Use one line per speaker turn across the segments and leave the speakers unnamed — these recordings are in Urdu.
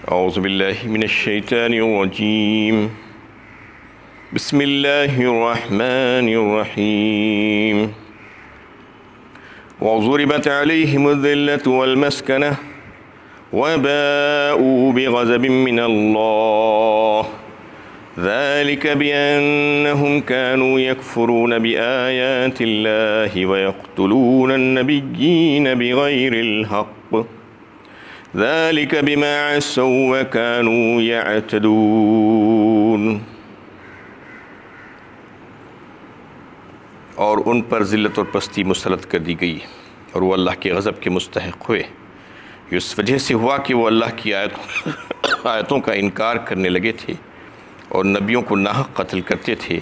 أعوذ بالله من الشيطان الرجيم. بسم الله الرحمن الرحيم. وضربت عليهم الذلة والمسكنة وباءوا بغضب من الله ذلك بأنهم كانوا يكفرون بآيات الله ويقتلون النبيين بغير الحق ذلك بما عصوا وكانوا يعتدون. اور ان پر ذلت اور پستی مسلط کر دی گئی اور وہ اللہ کے غضب کے مستحق ہوئے. یہ اس وجہ سے ہوا کہ وہ اللہ کی آیتوں کا انکار کرنے لگے تھے اور نبیوں کو ناحق قتل کرتے تھے.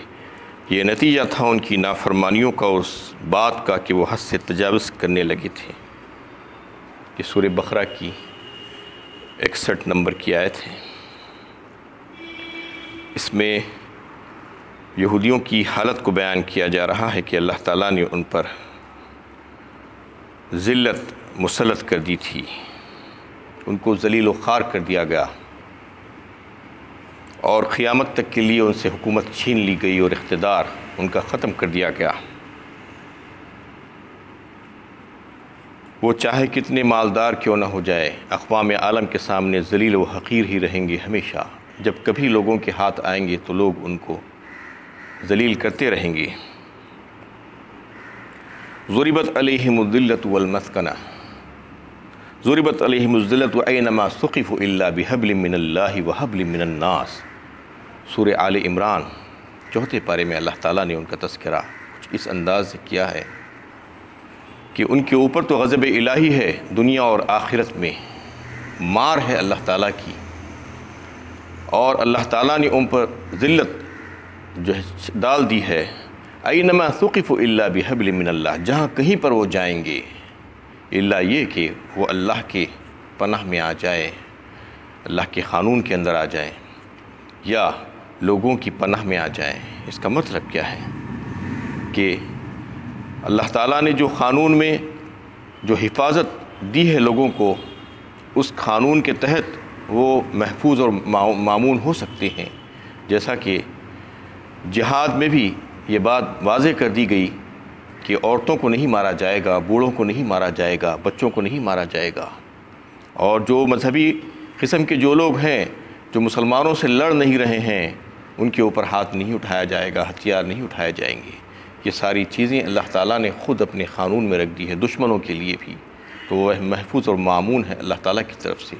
یہ نتیجہ تھا ان کی نافرمانیوں کا اور اس بات کا کہ وہ حد سے تجاوز کرنے لگے تھے. یہ سورہ بقرہ کی 61 نمبر کی آیت ہے. اس میں یہودیوں کی حالت کو بیان کیا جا رہا ہے کہ اللہ تعالیٰ نے ان پر ذلت مسلط کر دی تھی، ان کو ذلیل و خوار کر دیا گیا اور قیامت تک کے لیے ان سے حکومت چھین لی گئی اور اقتدار ان کا ختم کر دیا گیا. وہ چاہے کتنے مالدار کیوں نہ ہو جائے، اقوام عالم کے سامنے ذلیل و حقیر ہی رہیں گے ہمیشہ. جب کبھی لوگوں کے ہاتھ آئیں گے تو لوگ ان کو ذلیل کرتے رہیں گے. ضربت علیہم الذلۃ والمسکنہ ضربت علیہم الذلۃ اینما ثقفوا الا بحبل من اللہ وحبل من الناس. سورہ آل عمران 4 پارے میں اللہ تعالیٰ نے ان کا تذکرہ کچھ اس انداز سے کیا ہے کہ ان کے اوپر تو غضب الہی ہے، دنیا اور آخرت میں مار ہے اللہ تعالیٰ کی، اور اللہ تعالیٰ نے ان پر ذلت جو ہے ڈال دی ہے. اینما ثقفوا الا بحبل من اللہ، جہاں کہیں پر وہ جائیں گے الا یہ کہ وہ اللہ کے پناہ میں آ جائے، اللہ کے قانون کے اندر آ جائیں یا لوگوں کی پناہ میں آ جائیں. اس کا مطلب کیا ہے کہ اللہ تعالیٰ نے جو قانون میں جو حفاظت دی ہے لوگوں کو، اس قانون کے تحت وہ محفوظ اور مامون ہو سکتے ہیں. جیسا کہ جہاد میں بھی یہ بات واضح کر دی گئی کہ عورتوں کو نہیں مارا جائے گا، بوڑھوں کو نہیں مارا جائے گا، بچوں کو نہیں مارا جائے گا، اور جو مذہبی قسم کے جو لوگ ہیں جو مسلمانوں سے لڑ نہیں رہے ہیں ان کے اوپر ہاتھ نہیں اٹھایا جائے گا، ہتھیار نہیں اٹھائے جائیں گے. یہ ساری چیزیں اللہ تعالیٰ نے خود اپنے قانون میں رکھ دی ہے دشمنوں کے لیے بھی، تو وہ محفوظ اور مامون ہے اللہ تعالیٰ کی طرف سے.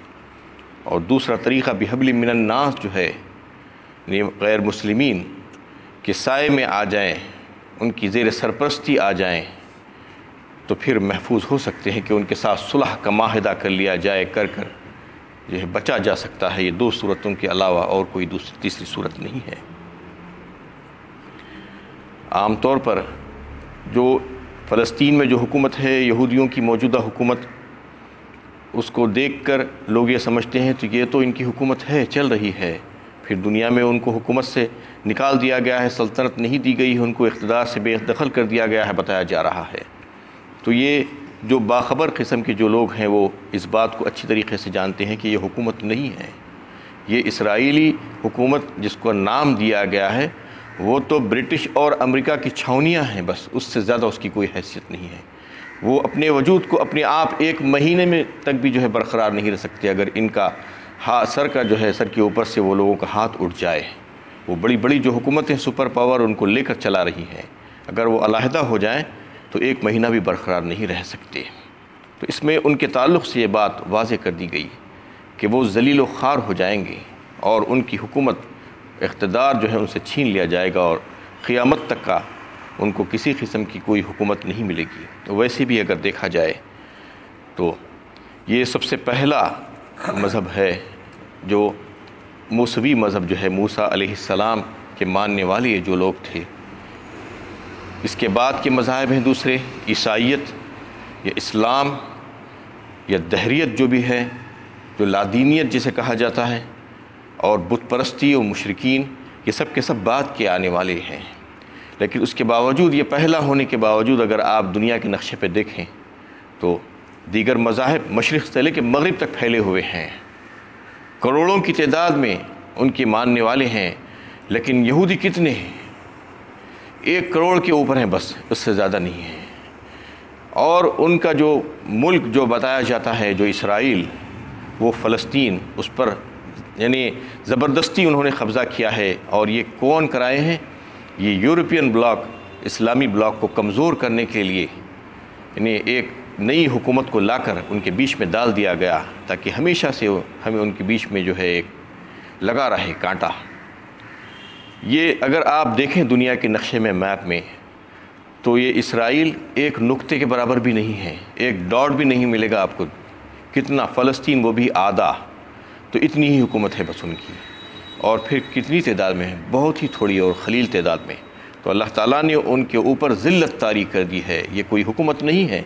اور دوسرا طریقہ بحبل من الناس جو ہے، غیر مسلمین کے سائے میں آ جائیں، ان کی زیر سرپرستی آ جائیں تو پھر محفوظ ہو سکتے ہیں کہ ان کے ساتھ صلح کا معاہدہ کر لیا جائے، کر جو ہے بچا جا سکتا ہے. یہ 2 صورتوں کے علاوہ اور کوئی تیسری صورت نہیں ہے. عام طور پر جو فلسطین میں جو حکومت ہے یہودیوں کی موجودہ حکومت، اس کو دیکھ کر لوگ یہ سمجھتے ہیں تو یہ تو ان کی حکومت ہے، چل رہی ہے. پھر دنیا میں ان کو حکومت سے نکال دیا گیا ہے، سلطنت نہیں دی گئی ہے، ان کو اقتدار سے بے دخل کر دیا گیا ہے بتایا جا رہا ہے. تو یہ جو باخبر قسم کے جو لوگ ہیں وہ اس بات کو اچھی طریقے سے جانتے ہیں کہ یہ حکومت نہیں ہے. یہ اسرائیلی حکومت جس کو نام دیا گیا ہے وہ تو برٹش اور امریکہ کی چھاونیاں ہیں، بس اس سے زیادہ اس کی کوئی حیثیت نہیں ہے. وہ اپنے وجود کو اپنے آپ 1 مہینے میں تک بھی جو ہے برقرار نہیں رہ سکتے اگر ان کا سر کے اوپر سے وہ لوگوں کا ہاتھ اٹھ جائے. وہ بڑی بڑی جو حکومتیں سپر پاور ان کو لے کر چلا رہی ہیں، اگر وہ علیحدہ ہو جائیں تو 1 مہینہ بھی برقرار نہیں رہ سکتے. تو اس میں ان کے تعلق سے یہ بات واضح کر دی گئی کہ وہ ذلیل و خوار ہو جائیں گے اور ان کی حکومت اقتدار جو ہے ان سے چھین لیا جائے گا اور قیامت تک کا ان کو کسی قسم کی کوئی حکومت نہیں ملے گی. ویسے بھی اگر دیکھا جائے تو یہ سب سے پہلا مذہب ہے جو موسوی مذہب جو ہے، موسیٰ علیہ السلام کے ماننے والے جو لوگ تھے. اس کے بعد کے مذاہب ہیں دوسرے، عیسائیت یا اسلام یا دہریت جو بھی ہے، جو لادینیت جسے کہا جاتا ہے، اور بت پرستی و مشرکین، یہ سب کے سب بعد کے آنے والے ہیں. لیکن اس کے باوجود، یہ پہلا ہونے کے باوجود اگر آپ دنیا کے نقشے پہ دیکھیں تو دیگر مذاہب مشرق سے لے کے مغرب تک پھیلے ہوئے ہیں. کروڑوں کی تعداد میں ان کے ماننے والے ہیں، لیکن یہودی کتنے ہیں؟ 1 کروڑ کے اوپر ہیں، بس اس سے زیادہ نہیں ہیں۔ اور ان کا جو ملک جو بتایا جاتا ہے، جو اسرائیل، وہ فلسطین، اس پر یعنی زبردستی انہوں نے قبضہ کیا ہے۔ اور یہ کون کرائے ہیں؟ یہ یورپین بلاک، اسلامی بلاک کو کمزور کرنے کے لیے یعنی ایک نئی حکومت کو لا کر ان کے بیچ میں ڈال دیا گیا، تاکہ ہمیشہ سے ہمیں ان کے بیچ میں جو ہے ایک لگا رہے کانٹا۔ یہ اگر آپ دیکھیں دنیا کے نقشے میں، میپ میں، تو یہ اسرائیل ایک نقطے کے برابر بھی نہیں ہے، ایک ڈاٹ بھی نہیں ملے گا آپ کو۔ کتنا فلسطین، وہ بھی آدھا، تو اتنی ہی حکومت ہے بس ان کی۔ اور پھر کتنی تعداد میں ہے؟ بہت ہی تھوڑی اور قلیل تعداد میں۔ تو اللہ تعالیٰ نے ان کے اوپر ذلت طاری کر دی ہے۔ یہ کوئی حکومت نہیں ہے،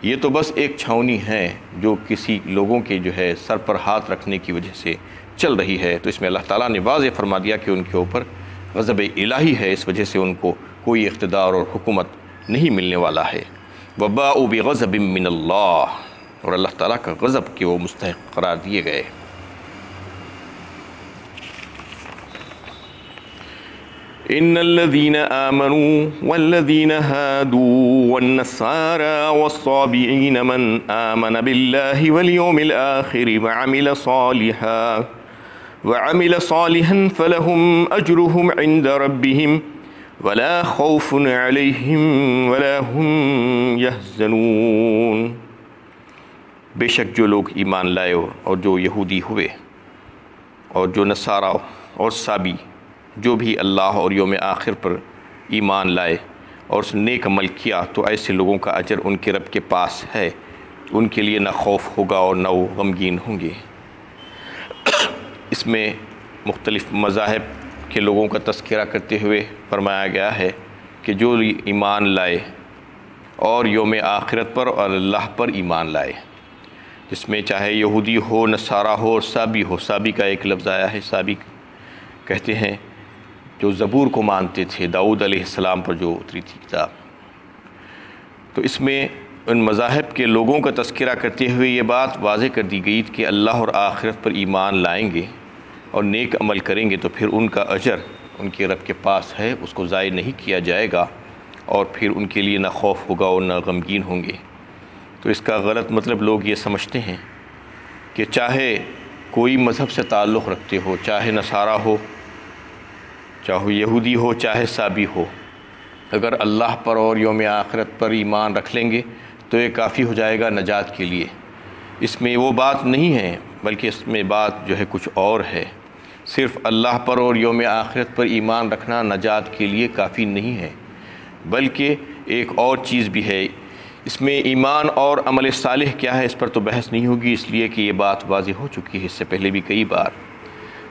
یہ تو بس ایک چھاؤنی ہے جو کسی لوگوں کے جو ہے سر پر ہاتھ رکھنے کی وجہ سے چل رہی ہے۔ تو اس میں اللہ تعالیٰ نے واضح فرما دیا کہ ان کے اوپر غضب الہی ہے، اس وجہ سے ان کو کوئی اقتدار اور حکومت نہیں ملنے والا ہے۔ وَبَاءُوا بِغَضَبٍ مِّنَ اللَّهِ، اور اللہ تعالیٰ کا غضب کے وہ مستحق قرار دیے گئے۔ إن الذين آمنوا والذين هادوا والنصارى والصابئين من آمن بالله واليوم الآخر وعمل صالحا فلهم أجرهم عند ربهم ولا خوف عليهم ولا هم يحزنون۔ بے شک جو لوگ ایمان لائے اور جو یہودی ہوئے اور جو نصارہ اور صابی، جو بھی اللہ اور یوم آخر پر ایمان لائے اور اس نیک عمل کیا، تو ایسے لوگوں کا اجر ان کے رب کے پاس ہے۔ ان کے لیے نہ خوف ہوگا اور نہ وہ غمگین ہوں گے۔ اس میں مختلف مذاہب کے لوگوں کا تذکرہ کرتے ہوئے فرمایا گیا ہے کہ جو ایمان لائے اور یوم آخرت پر اور اللہ پر ایمان لائے، جس میں چاہے یہودی ہو، نصارہ ہو اور صابی ہو۔ صابی کا ایک لفظ آیا ہے، صابی کہتے ہیں جو زبور کو مانتے تھے، داؤد علیہ السلام پر جو اتری تھی کتاب۔ تو اس میں ان مذاہب کے لوگوں کا تذکرہ کرتے ہوئے یہ بات واضح کر دی گئی کہ اللہ اور آخرت پر ایمان لائیں گے اور نیک عمل کریں گے تو پھر ان کا اجر ان کے رب کے پاس ہے، اس کو ضائع نہیں کیا جائے گا، اور پھر ان کے لیے نہ خوف ہوگا اور نہ غمگین ہوں گے۔ تو اس کا غلط مطلب لوگ یہ سمجھتے ہیں کہ چاہے کوئی مذہب سے تعلق رکھتے ہو، چاہے نصارہ ہو، چاہے یہودی ہو، چاہے صابی ہو، اگر اللہ پر اور یوم آخرت پر ایمان رکھ لیں گے تو یہ کافی ہو جائے گا نجات کے لیے۔ اس میں وہ بات نہیں ہے، بلکہ اس میں بات جو ہے کچھ اور ہے۔ صرف اللہ پر اور یوم آخرت پر ایمان رکھنا نجات کے لیے کافی نہیں ہے، بلکہ ایک اور چیز بھی ہے۔ اس میں ایمان اور عمل صالح کیا ہے، اس پر تو بحث نہیں ہوگی، اس لیے کہ یہ بات واضح ہو چکی ہے اس سے پہلے بھی کئی بار۔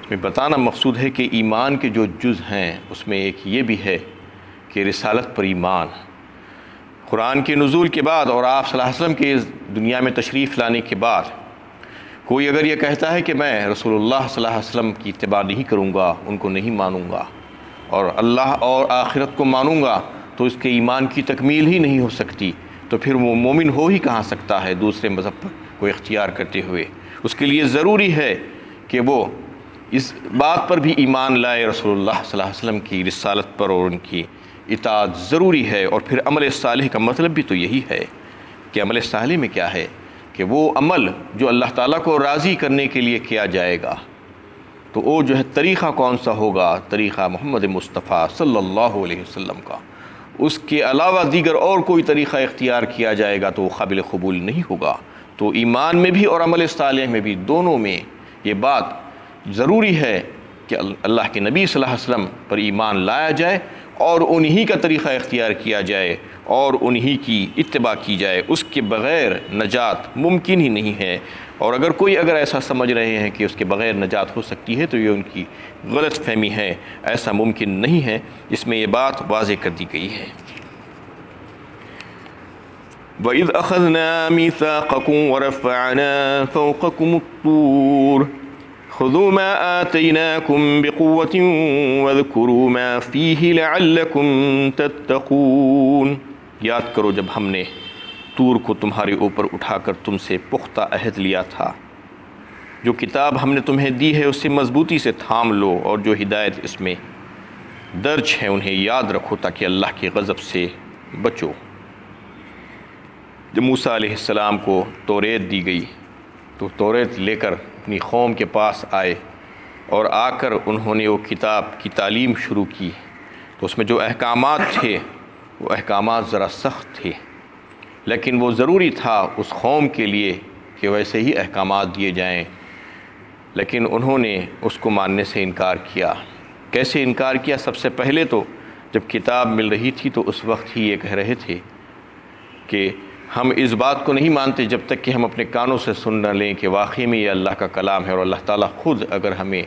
اس میں بتانا مقصود ہے کہ ایمان کے جو جز ہیں اس میں ایک یہ بھی ہے کہ رسالت پر ایمان۔ قرآن کے نزول کے بعد اور آپ صلی اللہ علیہ وسلم کے دنیا میں تشریف لانے کے بعد کوئی اگر یہ کہتا ہے کہ میں رسول اللہ صلی اللہ علیہ وسلم کی اتباع نہیں کروں گا، ان کو نہیں مانوں گا اور اللہ اور آخرت کو مانوں گا، تو اس کے ایمان کی تکمیل ہی نہیں ہو سکتی۔ تو پھر وہ مومن ہو ہی کہاں سکتا ہے دوسرے مذہب پر کو اختیار کرتے ہوئے؟ اس کے لیے ضروری ہے کہ وہ اس بات پر بھی ایمان لائے، رسول اللہ صلی اللہ علیہ وسلم کی رسالت پر، اور ان کی اطاعت ضروری ہے۔ اور پھر عمل صالح کا مطلب بھی تو یہی ہے کہ عمل صالح میں کیا ہے کہ وہ عمل جو اللہ تعالیٰ کو راضی کرنے کے لیے کیا جائے گا، تو وہ جو ہے طریقہ کون سا ہوگا؟ طریقہ محمد مصطفیٰ صلی اللہ علیہ وسلم کا۔ اس کے علاوہ دیگر اور کوئی طریقہ اختیار کیا جائے گا تو وہ قابل قبول نہیں ہوگا۔ تو ایمان میں بھی اور عمل صالح میں بھی، دونوں میں یہ بات ضروری ہے کہ اللہ کے نبی صلی اللہ علیہ وسلم پر ایمان لایا جائے اور انہی کا طریقہ اختیار کیا جائے اور انہی کی اتباع کی جائے۔ اس کے بغیر نجات ممکن ہی نہیں ہے۔ اور اگر کوئی ایسا سمجھ رہے ہیں کہ اس کے بغیر نجات ہو سکتی ہے تو یہ ان کی غلط فہمی ہے، ایسا ممکن نہیں ہے۔ اس میں یہ بات واضح کر دی گئی ہے۔ وَإِذْ أَخَذْنَا مِيثَاقَكُمْ وَرَفَعْنَا فَوْقَكُمُ الطُّورَ خُذُوا مَا آتَيْنَاكُمْ بِقُوَّةٍ وَاذْكُرُوا مَا فِيهِ لَعَلَّكُمْ تَتَّقُونَ۔ یاد کرو جب ہم نے طور کو تمہارے اوپر اٹھا کر تم سے پختہ عہد لیا تھا، جو کتاب ہم نے تمہیں دی ہے اسے مضبوطی سے تھام لو، اور جو ہدایت اس میں درج ہے انہیں یاد رکھو تاکہ اللہ کے غضب سے بچو۔ جب موسیٰ علیہ السلام کو توریت دی گئی تو توریت لے کر اپنی قوم کے پاس آئے، اور آ کر انہوں نے وہ کتاب کی تعلیم شروع کی، تو اس میں جو احکامات تھے وہ احکامات ذرا سخت تھے، لیکن وہ ضروری تھا اس قوم کے لیے کہ ویسے ہی احکامات دیے جائیں، لیکن انہوں نے اس کو ماننے سے انکار کیا۔ کیسے انکار کیا؟ سب سے پہلے تو جب کتاب مل رہی تھی تو اس وقت ہی یہ کہہ رہے تھے کہ ہم اس بات کو نہیں مانتے جب تک کہ ہم اپنے کانوں سے سن نہ لیں کہ واقعی میں یہ اللہ کا کلام ہے، اور اللہ تعالیٰ خود اگر ہمیں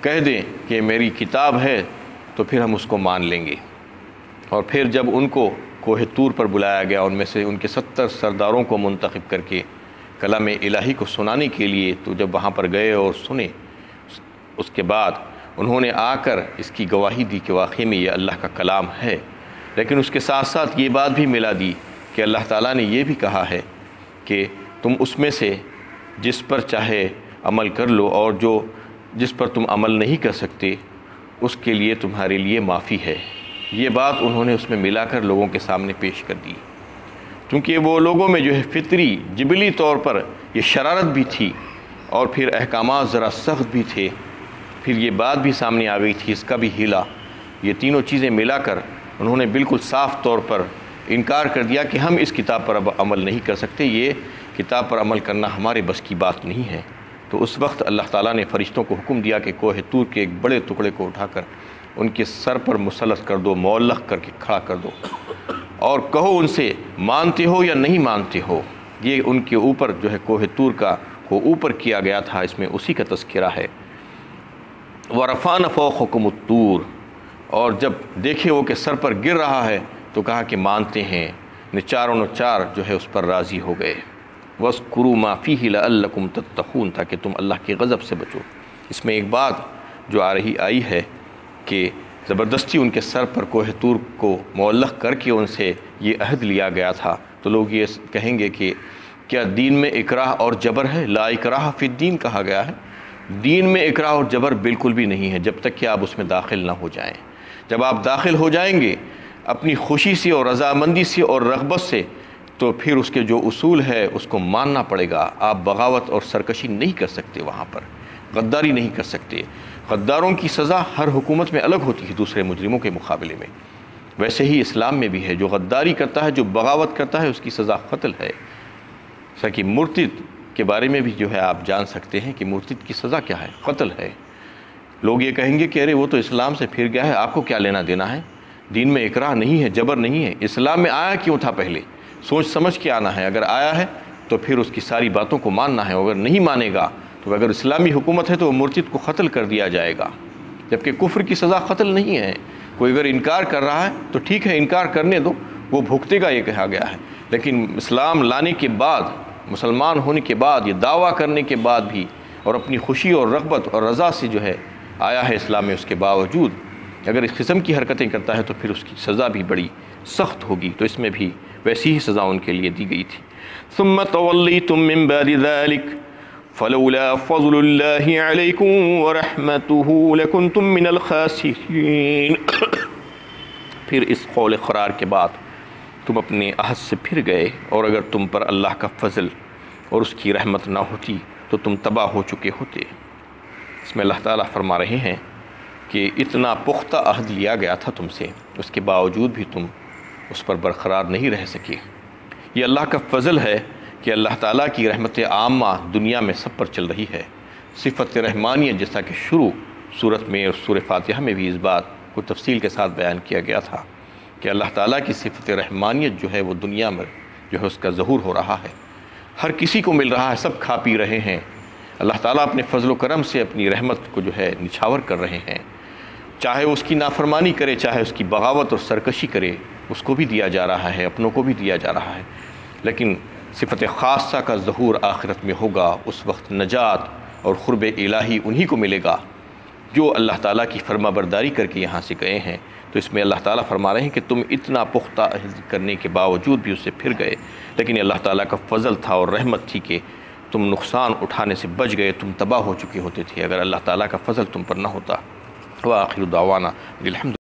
کہہ دیں کہ میری کتاب ہے تو پھر ہم اس کو مان لیں گے۔ اور پھر جب ان کو کوہ طور پر بلایا گیا، ان میں سے ان کے 70 سرداروں کو منتخب کر کے کلام الہی کو سنانے کے لیے، تو جب وہاں پر گئے اور سنے، اس کے بعد انہوں نے آ کر اس کی گواہی دی کہ واقعی میں یہ اللہ کا کلام ہے، لیکن اس کے ساتھ ساتھ یہ بات بھی ملا دی کہ اللہ تعالیٰ نے یہ بھی کہا ہے کہ تم اس میں سے جس پر چاہے عمل کر لو، اور جس پر تم عمل نہیں کر سکتے اس کے لیے تمہارے لیے معافی ہے۔ یہ بات انہوں نے اس میں ملا کر لوگوں کے سامنے پیش کر دی، کیونکہ وہ لوگوں میں جو ہے فطری جبلی طور پر یہ شرارت بھی تھی، اور پھر احکامات ذرا سخت بھی تھے، پھر یہ بات بھی سامنے آ گئی تھی، اس کا بھی ہیلا، یہ تینوں چیزیں ملا کر انہوں نے بالکل صاف طور پر انکار کر دیا کہ ہم اس کتاب پر اب عمل نہیں کر سکتے، یہ کتاب پر عمل کرنا ہمارے بس کی بات نہیں ہے۔ تو اس وقت اللہ تعالیٰ نے فرشتوں کو حکم دیا کہ کوہ طور کے ایک بڑے ٹکڑے کو اٹھا کر ان کے سر پر مسلط کر دو، معلق کر کے کھڑا کر دو، اور کہو ان سے مانتے ہو یا نہیں مانتے ہو۔ یہ ان کے اوپر جو ہے کوہ طور کا کو اوپر کیا گیا تھا، اس میں اسی کا تذکرہ ہے۔ وَرَفَعْنَا فَوْقَكُمُ الطُّورَ، اور جب دیکھے وہ کہ سر پر گر رہا ہے تو کہا کہ مانتے ہیں، چاروں چار جو ہے اس پر راضی ہو گئے۔ وَاذْكُرُوا مَا فِيهِ لَعَلَّكُمْ تَتَّقُونَ، تاکہ تم اللہ کے غضب سے بچو۔ اس میں ایک بات جو آئی ہے کہ زبردستی ان کے سر پر کوہ طور کو معلق کر کے ان سے یہ عہد لیا گیا تھا، تو لوگ یہ کہیں گے کہ کیا دین میں اکراہ اور جبر ہے؟ لا اکراہ فی الدین کہا گیا ہے، دین میں اکراہ اور جبر بالکل بھی نہیں ہے جب تک کہ آپ اس میں داخل نہ ہو جائیں۔ جب آپ داخل ہو جائیں گے اپنی خوشی سے اور رضامندی سے اور رغبت سے، تو پھر اس کے جو اصول ہے اس کو ماننا پڑے گا۔ آپ بغاوت اور سرکشی نہیں کر سکتے، وہاں پر غداری نہیں کر سکتے۔ غداروں کی سزا ہر حکومت میں الگ ہوتی ہے دوسرے مجرموں کے مقابلے میں، ویسے ہی اسلام میں بھی ہے، جو غداری کرتا ہے، جو بغاوت کرتا ہے، اس کی سزا قتل ہے۔ جیسا کہ مرتد کے بارے میں بھی جو ہے آپ جان سکتے ہیں کہ مرتد کی سزا کیا ہے، قتل ہے۔ لوگ یہ کہیں گے کہ ارے وہ تو اسلام سے پھر گیا ہے، آپ کو کیا لینا دینا ہے، دین میں اکراہ نہیں ہے، جبر نہیں ہے۔ اسلام میں آیا کیوں تھا؟ پہلے سوچ سمجھ کے آنا ہے، اگر آیا ہے تو پھر اس کی ساری باتوں کو ماننا ہے، اگر نہیں مانے گا تو اگر اسلامی حکومت ہے تو وہ مرتد کو قتل کر دیا جائے گا، جبکہ کفر کی سزا قتل نہیں ہے۔ کوئی اگر انکار کر رہا ہے تو ٹھیک ہے، انکار کرنے دو، وہ بھگتے گا، یہ کہا گیا ہے۔ لیکن اسلام لانے کے بعد، مسلمان ہونے کے بعد، یہ دعویٰ کرنے کے بعد بھی، اور اپنی خوشی اور رغبت اور رضا سے جو ہے آیا ہے اسلام میں، اس کے باوجود اگر اس قسم کی حرکتیں کرتا ہے تو پھر اس کی سزا بھی بڑی سخت ہوگی۔ تو اس میں بھی ویسی ہی سزا ان کے لیے دی گئی تھی۔ ثم تولیتم من بعد ذلك فلولا فضل الله عليكم ورحمته لكنتم من الخاسرين۔ پھر اس قول قرار کے بعد تم اپنے عہد سے پھر گئے، اور اگر تم پر اللہ کا فضل اور اس کی رحمت نہ ہوتی تو تم تباہ ہو چکے ہوتے۔ اس میں اللہ تعالیٰ فرما رہے ہیں کہ اتنا پختہ عہد لیا گیا تھا تم سے، اس کے باوجود بھی تم اس پر برقرار نہیں رہ سکے۔ یہ اللہ کا فضل ہے کہ اللہ تعالیٰ کی رحمت عامہ دنیا میں سب پر چل رہی ہے۔ صفت رحمانیت، جیسا کہ شروع صورت میں اور سورہ فاتحہ میں بھی اس بات کو تفصیل کے ساتھ بیان کیا گیا تھا کہ اللہ تعالیٰ کی صفت رحمانیت جو ہے وہ دنیا میں جو ہے اس کا ظہور ہو رہا ہے، ہر کسی کو مل رہا ہے، سب کھا پی رہے ہیں۔ اللہ تعالیٰ اپنے فضل و کرم سے اپنی رحمت کو جو ہے نچھاور کر رہے ہیں، چاہے اس کی نافرمانی کرے، چاہے اس کی بغاوت اور سرکشی کرے، اس کو بھی دیا جا رہا ہے، اپنوں کو بھی دیا جا رہا ہے۔ لیکن صفت خاصہ کا ظہور آخرت میں ہوگا، اس وقت نجات اور قرب الہی انہی کو ملے گا جو اللہ تعالیٰ کی فرما برداری کر کے یہاں سے گئے ہیں۔ تو اس میں اللہ تعالیٰ فرما رہے ہیں کہ تم اتنا پختہ عہد کرنے کے باوجود بھی اس سے پھر گئے، لیکن اللہ تعالیٰ کا فضل تھا اور رحمت تھی کہ تم نقصان اٹھانے سے بچ گئے، تم تباہ ہو چکے ہوتے تھے اگر اللہ تعالیٰ کا فضل تم پر نہ ہوتا۔ وآخر دعوانا الحمد